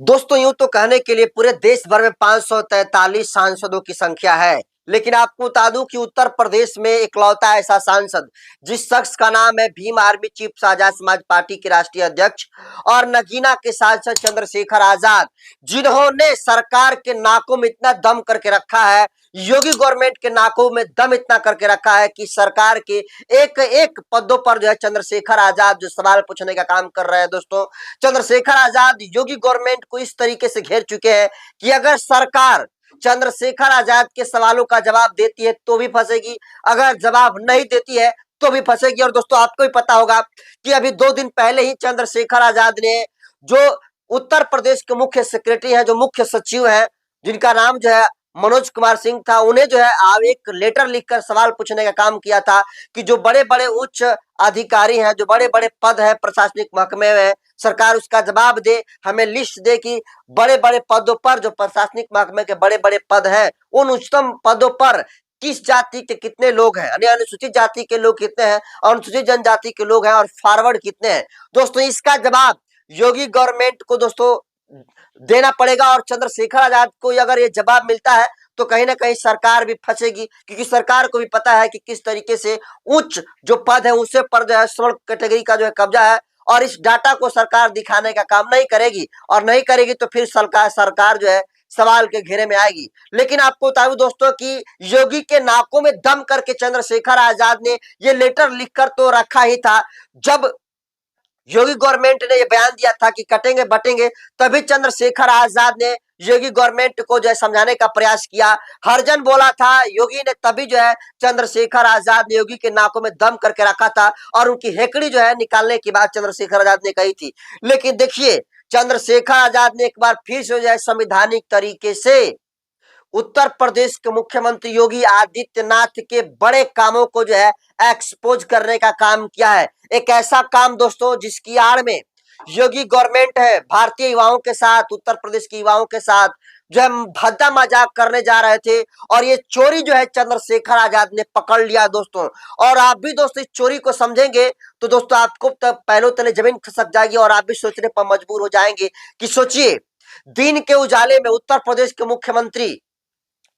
दोस्तों यूं तो कहने के लिए पूरे देश भर में 543 सांसदों की संख्या है, लेकिन आपको बता दूं कि उत्तर प्रदेश में इकलौता ऐसा सांसद जिस शख्स का नाम है Bhim army chief Azad Samaj party के राष्ट्रीय अध्यक्ष और नगीना के सांसद चंद्रशेखर आजाद, जिन्होंने सरकार के नाकों में इतना दम करके रखा है, योगी गवर्नमेंट के नाकों में दम इतना करके रखा है कि सरकार के एक एक पदों पर जो है चंद्रशेखर आजाद जो सवाल पूछने का काम कर रहे हैं। दोस्तों, चंद्रशेखर आजाद योगी गवर्नमेंट को इस तरीके से घेर चुके हैं कि अगर सरकार चंद्रशेखर आजाद के सवालों का जवाब देती है तो भी फंसेगी, अगर जवाब नहीं देती है तो भी फंसेगी। और दोस्तों, आपको भी पता होगा कि अभी 2 दिन पहले ही चंद्रशेखर आजाद ने जो उत्तर प्रदेश के मुख्य सेक्रेटरी हैं, जो मुख्य सचिव हैं, जिनका नाम जो है मनोज कुमार सिंह था, उन्हें जो है आप एक लेटर लिखकर सवाल पूछने का काम किया था कि जो बड़े बड़े उच्च अधिकारी हैं, जो बड़े बड़े पद है प्रशासनिक महकमे में, सरकार उसका जवाब दे, हमें लिस्ट दे कि बड़े बड़े पदों पर, जो प्रशासनिक महकमे के बड़े बड़े पद हैं, उन उच्चतम पदों पर किस जाति के कितने लोग हैं, यानी अनुसूचित जाति के लोग कितने हैं और अनुसूचित जनजाति के लोग हैं और फॉरवर्ड कितने हैं। दोस्तों, इसका जवाब योगी गवर्नमेंट को दोस्तों देना पड़ेगा और चंद्रशेखर आजाद को अगर ये जवाब मिलता है तो कहीं ना कहीं सरकार भी फंसेगी, क्योंकि सरकार को भी पता है कि किस तरीके से उच्च जो पद है उसे पर जो है श्रमण कैटेगरी का जो है कब्जा है, और इस डाटा को सरकार दिखाने का काम नहीं करेगी, और नहीं करेगी तो फिर सरकार जो है सवाल के घेरे में आएगी। लेकिन आपको बता दूं दोस्तों कि योगी के नाकों में दम करके चंद्रशेखर आजाद ने ये लेटर लिखकर तो रखा ही था। जब योगी गवर्नमेंट ने ये बयान दिया था कि कटेंगे बटेंगे, तभी चंद्रशेखर आजाद ने योगी गवर्नमेंट को जो है समझाने का प्रयास किया, हरजन बोला था योगी ने, तभी जो है चंद्रशेखर आजाद ने योगी के नाकों में दम करके रखा था और उनकी हेकड़ी जो है निकालने की बात चंद्रशेखर आजाद ने कही थी। लेकिन देखिए, चंद्रशेखर आजाद ने एक बार फिर से जो है संवैधानिक तरीके से उत्तर प्रदेश के मुख्यमंत्री योगी आदित्यनाथ के बड़े कामों को जो है एक्सपोज करने का काम किया है। एक ऐसा काम दोस्तों जिसकी आड़ में योगी गवर्नमेंट है भारतीय युवाओं के साथ, उत्तर प्रदेश के युवाओं के साथ जो है भद्दा मजाक करने जा रहे थे, और ये चोरी जो है चंद्रशेखर आजाद ने पकड़ लिया दोस्तों। और आप भी दोस्तों इस चोरी को समझेंगे तो दोस्तों आपको तब पहले तले जमीन खिसक जाएगी और आप भी सोचने पर मजबूर हो जाएंगे कि सोचिए, दिन के उजाले में उत्तर प्रदेश के मुख्यमंत्री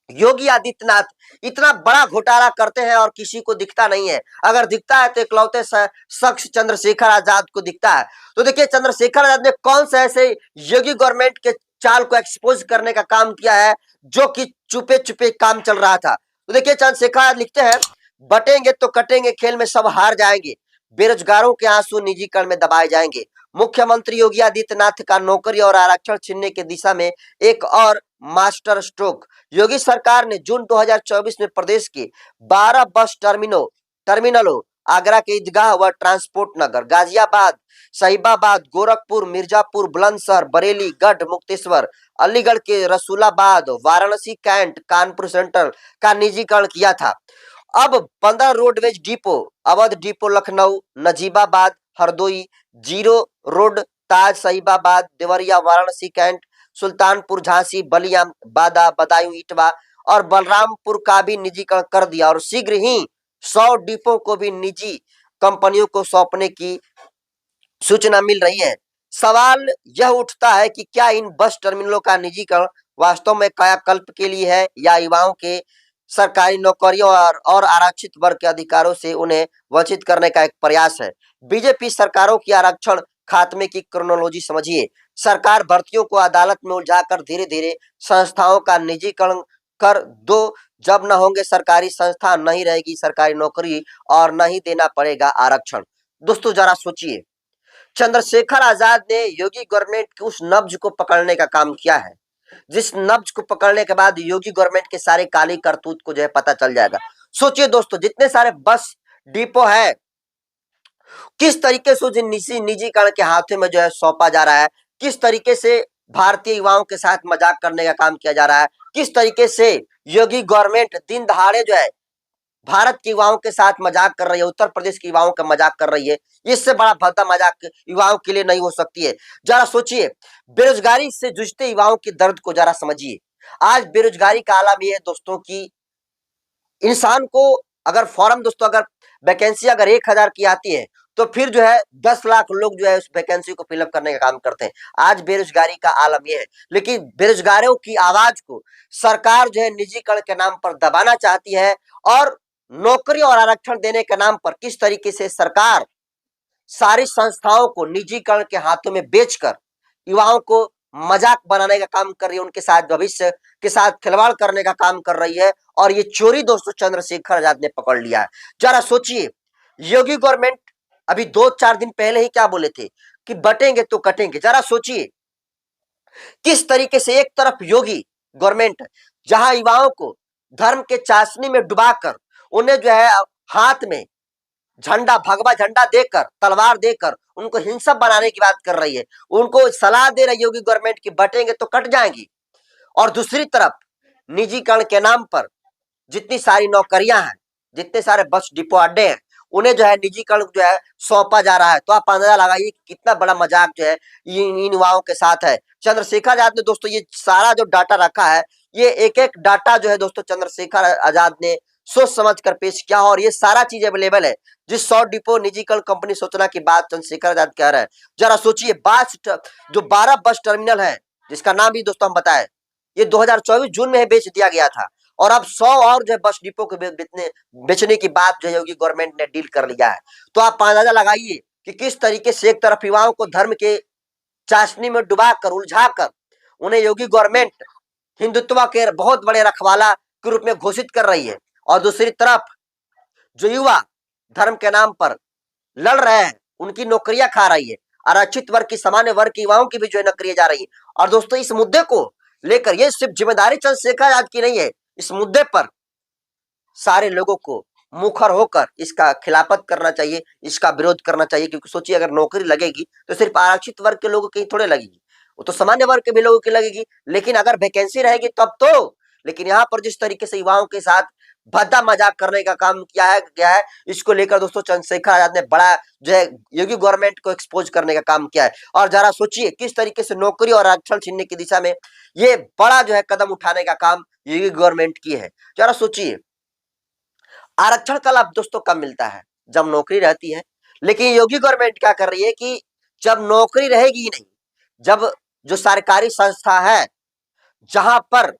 योगी आदित्यनाथ इतना बड़ा घोटाला करते हैं और किसी को दिखता नहीं है। अगर दिखता है तो इकलौते शख्स चंद्रशेखर आजाद को दिखता है। तो देखिए, चंद्रशेखर आजाद ने कौन से ऐसे योगी गवर्नमेंट के चाल को एक्सपोज करने का काम किया है जो कि चुपे चुपे काम चल रहा था। तो देखिए, चंद्रशेखर आजाद लिखते हैं, बटेंगे तो कटेंगे, खेल में सब हार जाएंगे, बेरोजगारों के आंसू निजीकरण में दबाए जाएंगे। मुख्यमंत्री योगी आदित्यनाथ का नौकरी और आरक्षण छीनने की दिशा में एक और मास्टर स्ट्रोक। योगी सरकार ने जून 2024 में प्रदेश के 12 बस टर्मिनलों आगरा के ईदगाह व ट्रांसपोर्ट नगर, गाजियाबाद, साहिबाबाद, गोरखपुर, मिर्जापुर, बुलंदशहर, बरेली, गढ़ मुक्तेश्वर, अलीगढ़ के रसूलाबाद, वाराणसी कैंट, कानपुर सेंट्रल का निजीकरण किया था। अब 15 roadways depot, Awadh depot Lucknow, Najibabad, Hardoi, zero road, Taj, Sahibabad, Deoria, Varanasi cantt, Sultanpur, Jhansi, Ballia, Banda, Badaun, Itwa और बलरामपुर का भी निजीकरण कर दिया, और शीघ्र ही 100 डिपो को भी निजी कंपनियों को सौंपने की सूचना मिल रही है। सवाल यह उठता है कि क्या इन बस टर्मिनलों का निजीकरण वास्तव में कायाकल्प के लिए है या युवाओं के सरकारी नौकरियों और आरक्षित वर्ग के अधिकारों से उन्हें वंचित करने का एक प्रयास है। बीजेपी सरकारों की आरक्षण खात्मे की क्रोनोलॉजी समझिए। सरकार भर्तियों को अदालत में उलझाकर धीरे धीरे संस्थाओं का निजीकरण कर दो। जब न होंगे सरकारी संस्था, नहीं रहेगी सरकारी नौकरी और नहीं देना पड़ेगा आरक्षण। दोस्तों, जरा सोचिए, चंद्रशेखर आजाद ने योगी गवर्नमेंट के उस नब्ज को पकड़ने का काम किया है, जिस नब्ज को पकड़ने के बाद योगी गवर्नमेंट के सारे काली करतूत को जो है पता चल जाएगा। सोचिए दोस्तों, जितने सारे बस डिपो है किस तरीके से निजीकरण के हाथों में जो है सौंपा जा रहा है, किस तरीके से भारतीय युवाओं के साथ मजाक करने का काम किया जा रहा है, किस तरीके से योगी गवर्नमेंट दिन दहाड़े जो है भारत के युवाओं के साथ मजाक कर रही है, उत्तर प्रदेश के युवाओं का मजाक कर रही है। इससे बड़ा भद्दा मजाक युवाओं के लिए नहीं हो सकती है। जरा सोचिए, बेरोजगारी से जूझते युवाओं के दर्द को जरा समझिए। आज बेरोजगारी का आलम यह है दोस्तों कि इंसान को अगर फॉर्म दोस्तों अगर वैकेंसी अगर 1000 की आती है तो फिर जो है 10 लाख लोग जो है उस वैकेंसी को फिलअप करने का काम करते हैं। आज बेरोजगारी का आलम ये है, लेकिन बेरोजगारों की आवाज को सरकार जो है निजीकरण के नाम पर दबाना चाहती है और नौकरी और आरक्षण देने के नाम पर किस तरीके से सरकार सारी संस्थाओं को निजीकरण के हाथों में बेचकर युवाओं को मजाक बनाने का काम कर रही है, उनके साथ भविष्य के साथ खिलवाड़ करने का काम कर रही है। और ये चोरी दोस्तों चंद्रशेखर आजाद ने पकड़ लिया है। जरा सोचिए, योगी गवर्नमेंट अभी 2-4 दिन पहले ही क्या बोले थे कि बटेंगे तो कटेंगे। जरा सोचिए किस तरीके से एक तरफ योगी गवर्नमेंट जहां युवाओं को धर्म के चाशनी में डुबाकर उन्हें जो है हाथ में झंडा भगवा झंडा देकर तलवार देकर उनको हिंसक बनाने की बात कर रही है, उनको सलाह दे रही योगी गवर्नमेंट की बटेंगे तो कट जाएंगी। और दूसरी तरफ निजीकरण के नाम पर जितनी सारी नौकरियां हैं, जितने सारे बस डिपो अड्डे हैं, उन्हें जो है निजीकरण जो है सौंपा जा रहा है। तो आप अंदाजा लगाइए कि कितना बड़ा मजाक जो है इन युवाओं के साथ है। चंद्रशेखर आजाद ने दोस्तों ये सारा जो डाटा रखा है, ये एक एक डाटा जो है दोस्तों चंद्रशेखर आजाद ने सोच समझ कर पेश किया और ये सारा चीज अवेलेबल है। जिस 100 डिपो निजीकरण कंपनी सोचना की बात चंद्रशेखर आजाद कह रहे हैं, जरा सोचिए जो 12 बस टर्मिनल है जिसका नाम भी दोस्तों हम बताए, ये 2024 जून में बेच दिया गया था और अब 100 और जो बस डिपो को बेचने की बात जो है योगी गवर्नमेंट ने डील कर लिया है। तो आप अंदाजा लगाइए कि किस तरीके से एक तरफ युवाओं को धर्म के चाशनी में डुबाकर उलझाकर उन्हें योगी गवर्नमेंट हिंदुत्व के बहुत बड़े रखवाला के रूप में घोषित कर रही है, और दूसरी तरफ जो युवा धर्म के नाम पर लड़ रहे हैं उनकी नौकरियां खा रही है। आरक्षित वर्ग की सामान्य वर्ग की युवाओं की भी जो है नौकरियां जा रही है। और दोस्तों इस मुद्दे को लेकर ये सिर्फ जिम्मेदारी चंद्रशेखर आजाद की नहीं है, इस मुद्दे पर सारे लोगों को मुखर होकर इसका खिलाफत करना चाहिए, इसका विरोध करना चाहिए। क्योंकि सोचिए अगर नौकरी लगेगी तो सिर्फ आरक्षित वर्ग के लोगों की थोड़े लगेगी, वो तो सामान्य वर्ग के भी लोगों की लगेगी। लेकिन अगर वैकेंसी रहेगी तब तो, लेकिन यहाँ पर जिस तरीके से युवाओं के साथ भद्दा मजाक करने का काम किया है गया है, इसको लेकर दोस्तों चंद्रशेखर आजाद ने बड़ा जो है योगी गवर्नमेंट को एक्सपोज करने का काम किया है। और जरा सोचिए किस तरीके से नौकरी और आरक्षण छीनने की दिशा में ये बड़ा जो है कदम उठाने का काम योगी गवर्नमेंट की है। जरा सोचिए आरक्षण का लाभ दोस्तों कब मिलता है, जब नौकरी रहती है। लेकिन योगी गवर्नमेंट क्या कर रही है कि जब नौकरी रहेगी ही नहीं, जब जो सरकारी संस्था है जहां पर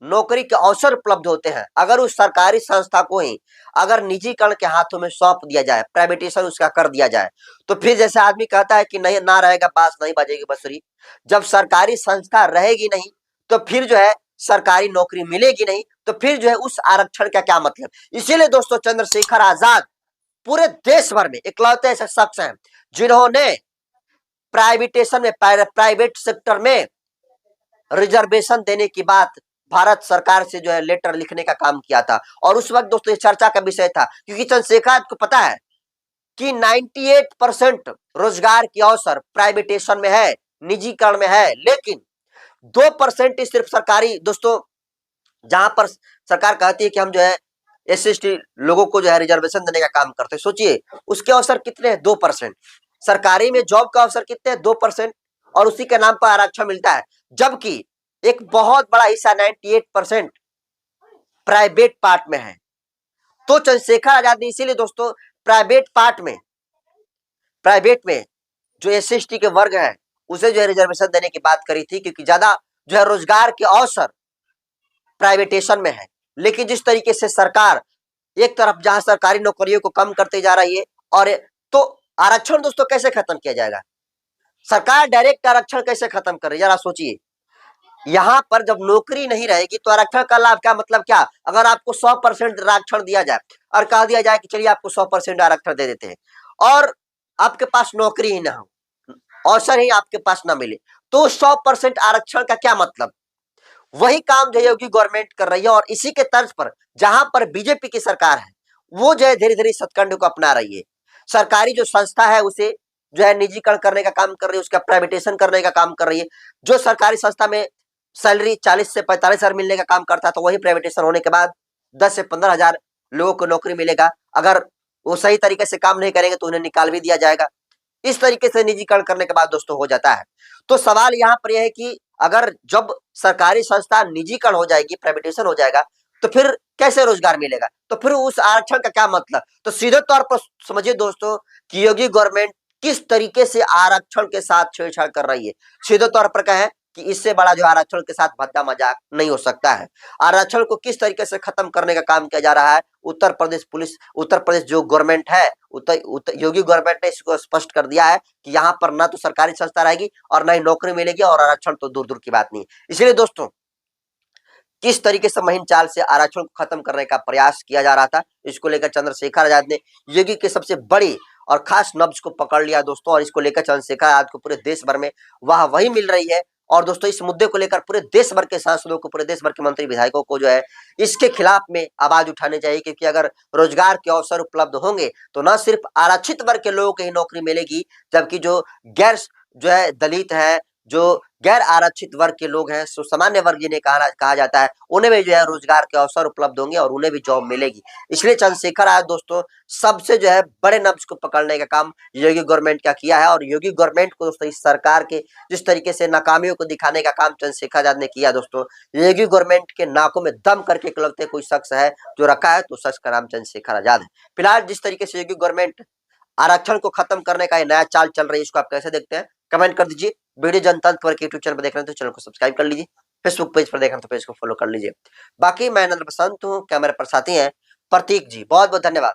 नौकरी के अवसर उपलब्ध होते हैं, अगर उस सरकारी संस्था को ही अगर निजीकरण के हाथों में सौंप दिया जाए, प्राइवेटाइजेशन उसका कर दिया जाए, तो फिर जैसे आदमी कहता है कि नहीं ना रहेगा बांस नहीं बजेगी बंसुरी। जब सरकारी संस्था रहेगी नहीं तो फिर जो है सरकारी नौकरी मिलेगी नहीं, तो फिर जो है उस आरक्षण का क्या मतलब। इसीलिए दोस्तों चंद्रशेखर आजाद पूरे देश भर में इकलौते ऐसे शख्स हैं जिन्होंने प्राइवेटेशन में प्राइवेट सेक्टर में रिजर्वेशन देने की बात भारत सरकार से जो है लेटर लिखने का काम किया था। और उस वक्त दोस्तों ये चर्चा का विषय था, क्योंकि चंद्रशेखर को पता है कि 98% रोजगार के अवसर प्राइवेटेशन में है, निजीकरण में है, लेकिन 2% ही सिर्फ सरकारी दोस्तों जहां पर सरकार कहती है कि हम जो है SC/ST लोगों को जो है रिजर्वेशन देने का काम करते हैं। सोचिए उसके अवसर कितने हैं, 2%। सरकारी में जॉब का अवसर कितने हैं, 2%, और उसी के नाम पर आरक्षण मिलता है। जबकि एक बहुत बड़ा हिस्सा 98% प्राइवेट पार्ट में है। तो चंद्रशेखर आजाद ने इसीलिए दोस्तों प्राइवेट में जो SC/ST के वर्ग है उसे जो है रिजर्वेशन देने की बात करी थी, क्योंकि ज्यादा जो है रोजगार के अवसर प्राइवेटेशन में है। लेकिन जिस तरीके से सरकार एक तरफ जहां सरकारी नौकरियों को कम करते जा रही है, और तो आरक्षण दोस्तों कैसे खत्म किया जाएगा, सरकार डायरेक्ट आरक्षण कैसे खत्म कर रही है। जरा सोचिए यहाँ पर जब नौकरी नहीं रहेगी तो आरक्षण का लाभ क्या, मतलब क्या। अगर आपको 100% आरक्षण दिया जाए और कह दिया जाए कि चलिए आपको 100% आरक्षण दे देते हैं, और आपके पास नौकरी ही ना हो, अवसर ही आपके पास ना मिले, तो 100% आरक्षण का क्या मतलब। वही काम जो योगी गवर्नमेंट कर रही है, और इसी के तर्ज पर जहां पर बीजेपी की सरकार है वो जो है धीरे धीरे सत्कंड को अपना रही है। सरकारी जो संस्था है उसे जो है निजीकरण करने का काम कर रही है, उसका प्राइवेटेशन करने का काम कर रही है। जो सरकारी संस्था में सैलरी 40 से 45 हजार मिलने का काम करता है, तो वही प्राइवेटेशन होने के बाद 10 से 15 हजार लोगों को नौकरी मिलेगा। अगर वो सही तरीके से काम नहीं करेंगे तो उन्हें निकाल भी दिया जाएगा। इस तरीके से निजीकरण करने के बाद दोस्तों हो जाता है। तो सवाल यहाँ पर यह है कि अगर जब सरकारी संस्था निजीकरण हो जाएगी, प्राइवेटेशन हो जाएगा, तो फिर कैसे रोजगार मिलेगा? तो फिर उस आरक्षण का क्या मतलब? तो सीधे तौर पर समझिए दोस्तों कि योगी गवर्नमेंट किस तरीके से आरक्षण के साथ छेड़छाड़ कर रही है। सीधे तौर पर क्या है कि इससे बड़ा जो आरक्षण के साथ भद्दा मजाक नहीं हो सकता है। आरक्षण को किस तरीके से खत्म करने का काम किया जा रहा है, उत्तर प्रदेश जो गवर्नमेंट है, योगी गवर्नमेंट ने इसको स्पष्ट कर दिया है कि यहाँ पर ना तो सरकारी संस्था रहेगी और ना ही नौकरी मिलेगी, और आरक्षण तो दूर दूर की बात नहीं है। इसलिए दोस्तों किस तरीके से महीन चाल से आरक्षण को खत्म करने का प्रयास किया जा रहा था, इसको लेकर चंद्रशेखर आजाद ने योगी के सबसे बड़ी और खास नब्ज को पकड़ लिया दोस्तों, और इसको लेकर चंद्रशेखर आजाद को पूरे देश भर में वाह वही मिल रही है। और दोस्तों इस मुद्दे को लेकर पूरे देश भर के सांसदों को, पूरे देश भर के मंत्री विधायकों को जो है इसके खिलाफ में आवाज उठानी चाहिए, क्योंकि अगर रोजगार के अवसर उपलब्ध होंगे तो न सिर्फ आरक्षित वर्ग के लोगों को ही नौकरी मिलेगी, जबकि जो है दलित है, जो गैर आरक्षित वर्ग के लोग हैं, सो सामान्य वर्ग जिन्हें कहा जाता है, उन्हें भी जो है रोजगार के अवसर उपलब्ध होंगे और उन्हें भी जॉब मिलेगी। इसलिए चंद्रशेखर आजाद दोस्तों सबसे जो है बड़े नब्ज को पकड़ने का काम योगी गवर्नमेंट का किया है, और योगी गवर्नमेंट को दोस्तों इस सरकार के जिस तरीके से नाकामियों को दिखाने का काम चंद्रशेखर आजाद ने किया दोस्तों, योगी गवर्नमेंट के नाकों में दम करके इकलौते कोई शख्स है जो रखा है, तो शख्स का नाम चंद्रशेखर आजाद है। फिलहाल जिस तरीके से योगी गवर्नमेंट आरक्षण को खत्म करने का ये नया चाल चल रही है, इसको आप कैसे देखते हैं? कमेंट कर दीजिए। वीडियो जनतंत्र पर यूट्यूब चैनल पर देख रहे हैं तो चैनल को सब्सक्राइब कर लीजिए, फेसबुक पेज पर देख रहे हैं तो पेज को फॉलो कर लीजिए। बाकी मैं नंदन बसंत हूँ, कैमरे पर साथी हैं प्रतीक जी। बहुत बहुत धन्यवाद।